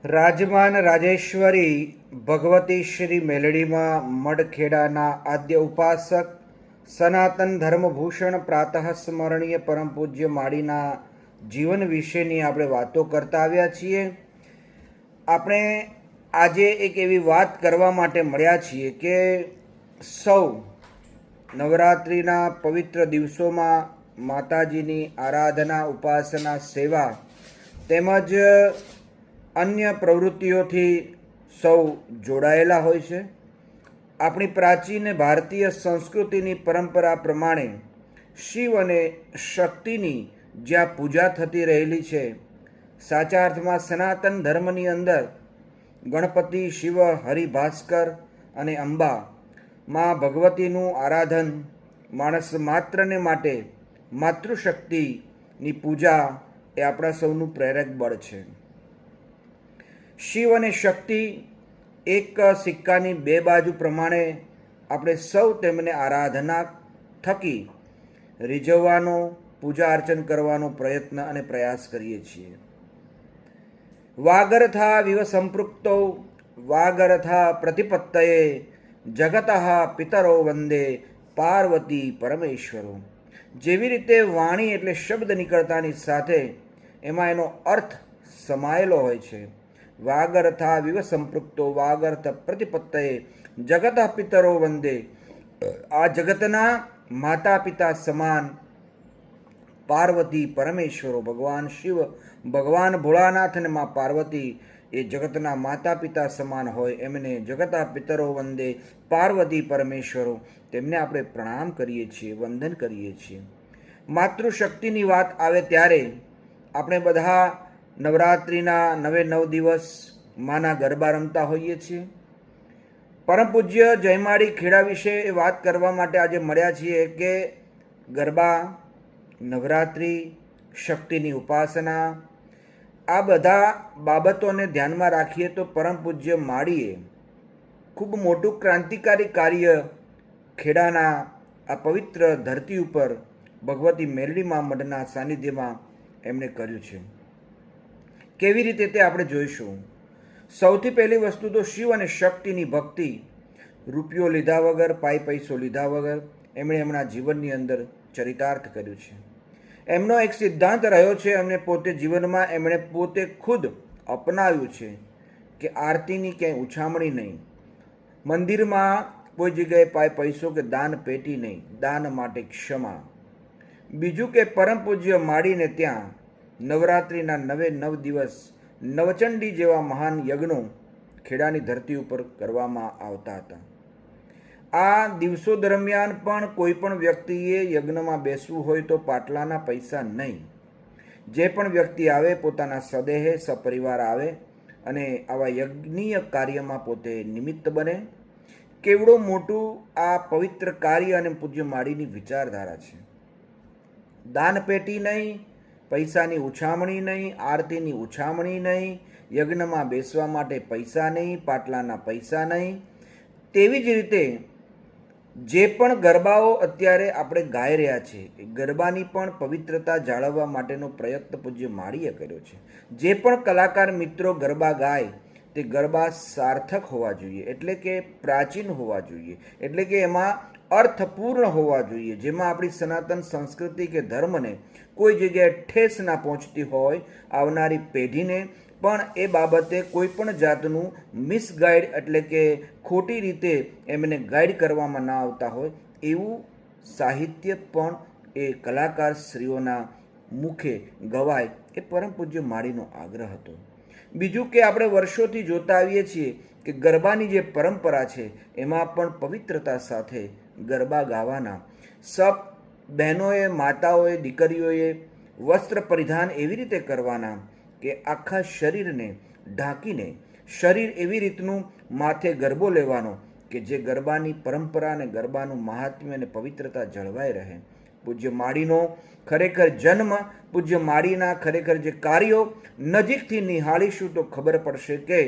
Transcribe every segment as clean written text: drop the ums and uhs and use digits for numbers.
રાજમાન રાજેશ્વરી ભગવતી શ્રી મેલડીમાં મડખેડાના આદ્ય ઉપાસક સનાતન ધર્મભૂષણ પ્રાતઃ સ્મરણીય પરમ પૂજ્ય માળીના જીવન વિશેની આપણે વાતો કરતા આવ્યા છીએ. આપણે આજે એક એવી વાત કરવા માટે મળ્યા છીએ કે સૌ નવરાત્રિના પવિત્ર દિવસોમાં માતાજીની આરાધના, ઉપાસના, સેવા તેમજ અન્ય પ્રવૃત્તિઓથી સૌ જોડાયેલા હોય છે. આપણી પ્રાચીન ભારતીય સંસ્કૃતિની પરંપરા પ્રમાણે શિવ અને શક્તિની જ્યાં પૂજા થતી રહેલી છે, સાચા અર્થમાં સનાતન ધર્મની અંદર ગણપતિ, શિવ, હરિભાસ્કર અને અંબા માં ભગવતીનું આરાધન માણસ માત્રને માટે માતૃશક્તિની પૂજા એ આપણા સૌનું પ્રેરક બળ છે. શિવ અને શક્તિ એક સિક્કાની બે બાજુ પ્રમાણે આપણે સૌ તેમને આરાધના થકી રીઝવવાનો, પૂજા અર્ચન કરવાનો પ્રયત્ન અને પ્રયાસ કરીએ છીએ. વાગર્થા વિવ સંપૃક્તો વાગર્થા પ્રતિપત્તયે જગતઃ પિતરો વંદે પાર્વતી પરમેશ્વરો. જેવી રીતે વાણી એટલે શબ્દ નીકળતાની સાથે એમાં એનો અર્થ સમાયેલો હોય છે. વાગર્થા વિવ સંપૃક્તો વાગર્થ પ્રતિપત્તયે જગતઃ પિતરો વંદે. આ જગતના માતા પિતા સમાન પાર્વતી પરમેશ્વરો, ભગવાન શિવ, ભગવાન ભોળાનાથ અને મા પાર્વતી એ જગતના માતા પિતા સમાન હોય એમને જગતઃ પિતરો વંદે પાર્વતી પરમેશ્વરો, તેમને આપણે પ્રણામ કરીએ છીએ, વંદન કરીએ છીએ. માતૃશક્તિની વાત આવે ત્યારે આપણે બધા નવરાત્રિના 9 દિવસ માના ગરબા રમતા હોઈએ છીએ. પરમ પૂજ્ય જયમાળી ખેડા વિશે વાત કરવા માટે આજે મળ્યા છીએ કે ગરબા, નવરાત્રિ, શક્તિની ઉપાસના, આ બધા બાબતોને ધ્યાનમાં રાખીએ તો પરમ પૂજ્ય માળીએ ખૂબ મોટું ક્રાંતિકારી કાર્ય ખેડાના આ પવિત્ર ધરતી ઉપર ભગવતી મેલડીમાં મઢના સાનિધ્યમાં એમણે કર્યું છે. કેવી રીતે તે આપણે જોઈશું. સૌથી પહેલી વસ્તુ તો શિવ અને શક્તિની ભક્તિ રૂપિયો લીધા વગર, પૈસો લીધા વગર એમણે એમના જીવનની અંદર ચરિતાર્થ કર્યું છે. એમનો એક સિદ્ધાંત રહ્યો છે, એમને પોતે જીવનમાં એમણે પોતે ખુદ અપનાવ્યું છે કે આરતીની ક્યાંય ઉછામણી નહીં, મંદિરમાં કોઈ જગ્યાએ પૈસો કે દાન પેટી નહીં, દાન માટે ક્ષમા. બીજું કે પરમ પૂજ્ય માળીને ત્યાં નવરાત્રિના 9 દિવસ નવચંડી જેવા મહાન યજ્ઞો ખેડાની ધરતી ઉપર કરવામાં આવતા હતા. આ દિવસો દરમિયાન પણ કોઈ પણ વ્યક્તિએ યજ્ઞમાં બેસવું હોય તો પાટલાના પૈસા નહીં. જે પણ વ્યક્તિ આવે પોતાના સદેહે સપરિવાર આવે અને આવા યજ્ઞીય કાર્યમાં પોતે નિમિત્ત બને. કેવડું મોટું આ પવિત્ર કાર્ય અને પૂજ્ય માળીની વિચારધારા છે. દાન પેટી નહીં, પૈસાની ઉછામણી નહીં, આરતીની ઉછામણી નહીં, યજ્ઞમાં બેસવા માટે પૈસા નહીં, પાટલાના પૈસા નહીં. તેવી જ રીતે જે પણ ગરબાઓ અત્યારે આપણે ગાઈ રહ્યા છીએ, એ ગરબાની પણ પવિત્રતા જાળવવા માટેનો પ્રયત્ન પૂજ્ય માળીએ કર્યો છે. જે પણ કલાકાર મિત્રો ગરબા ગાય તે ગરબા સાર્થક હોવા જોઈએ, એટલે કે પ્રાચીન હોવા જોઈએ, એટલે કે એમાં અર્થપૂર્ણ હોવા જોઈએ, જેમાં આપણી સનાતન સંસ્કૃતિ કે ધર્મને કોઈ જગ્યાએ ઠેસ ના પહોંચતી હોય, આવનારી પેઢીને પણ એ બાબતે કોઈ પણ જાતનું મિસગાઈડ એટલે કે ખોટી રીતે એમને ગાઈડ કરવામાં ના આવતા હોય એવું સાહિત્ય પણ એ કલાકાર શ્રીઓના મુખે ગવાય એ પરમ પૂજ્ય માળીનો આગ્રહ હતો. બીજું કે આપણે વર્ષોથી જોતા આવીએ છીએ કે ગરબાની જે પરંપરા છે એમાં પણ પવિત્રતા સાથે ગરબા ગાવાના. સબ બહેનોએ, માતાઓએ, દીકરીઓએ વસ્ત્ર પરિધાન એવી રીતે કરવાના કે આખા શરીરને ઢાંકીને, શરીર એવી રીતનું માથે ગરબો લેવાનો કે જે ગરબાની પરંપરા અને ગરબાનું મહાત્મ્ય અને પવિત્રતા જળવાઈ રહે. પૂજ્ય માળીનો ખરેખર જન્મ પૂજ્ય માળીના ખરેખર જે કાર્યો નજીકથી નિહાળીશું તો ખબર પડશે કે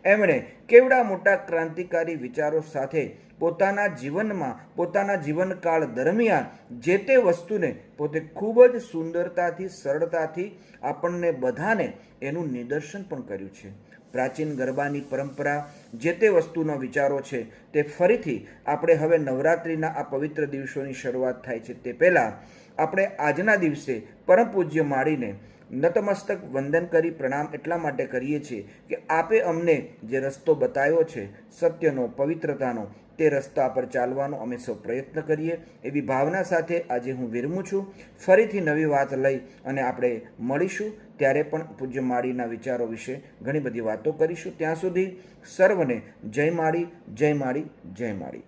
એમણે કેવડા મોટા ક્રાંતિકારી વિચારો સાથે પોતાના જીવનમાં પોતાના જીવનકાળ દરમિયાન જે તે વસ્તુને પોતે ખૂબ જ સુંદરતાથી સરળતાથી આપણને બધાને એનું નિદર્શન પણ કર્યું છે. પ્રાચીન ગરબાની પરંપરા જે તે વસ્તુના વિચારો છે તે ફરીથી આપણે હવે નવરાત્રિના આ પવિત્ર દિવસોની શરૂઆત થાય છે તે પહેલાં આપણે આજના દિવસે પરમ પૂજ્ય માળીને નતમસ્તક વંદન કરી પ્રણામ એટલા માટે કરીએ છીએ કે આપે અમને જે રસ્તો બતાવ્યો છે સત્યનો, પવિત્રતાનો, તે રસ્તા પર ચાલવાનો અમે સૌ પ્રયત્ન કરીએ એવી ભાવના સાથે આજે હું વિરમું છું. ફરીથી નવી વાત લઈ અને આપણે મળીશું, ત્યારે પણ પૂજ્ય માળીના વિચારો વિશે ઘણી બધી વાતો કરીશું. ત્યાં સુધી સર્વને જય માળી, જય માળી, જય માળી.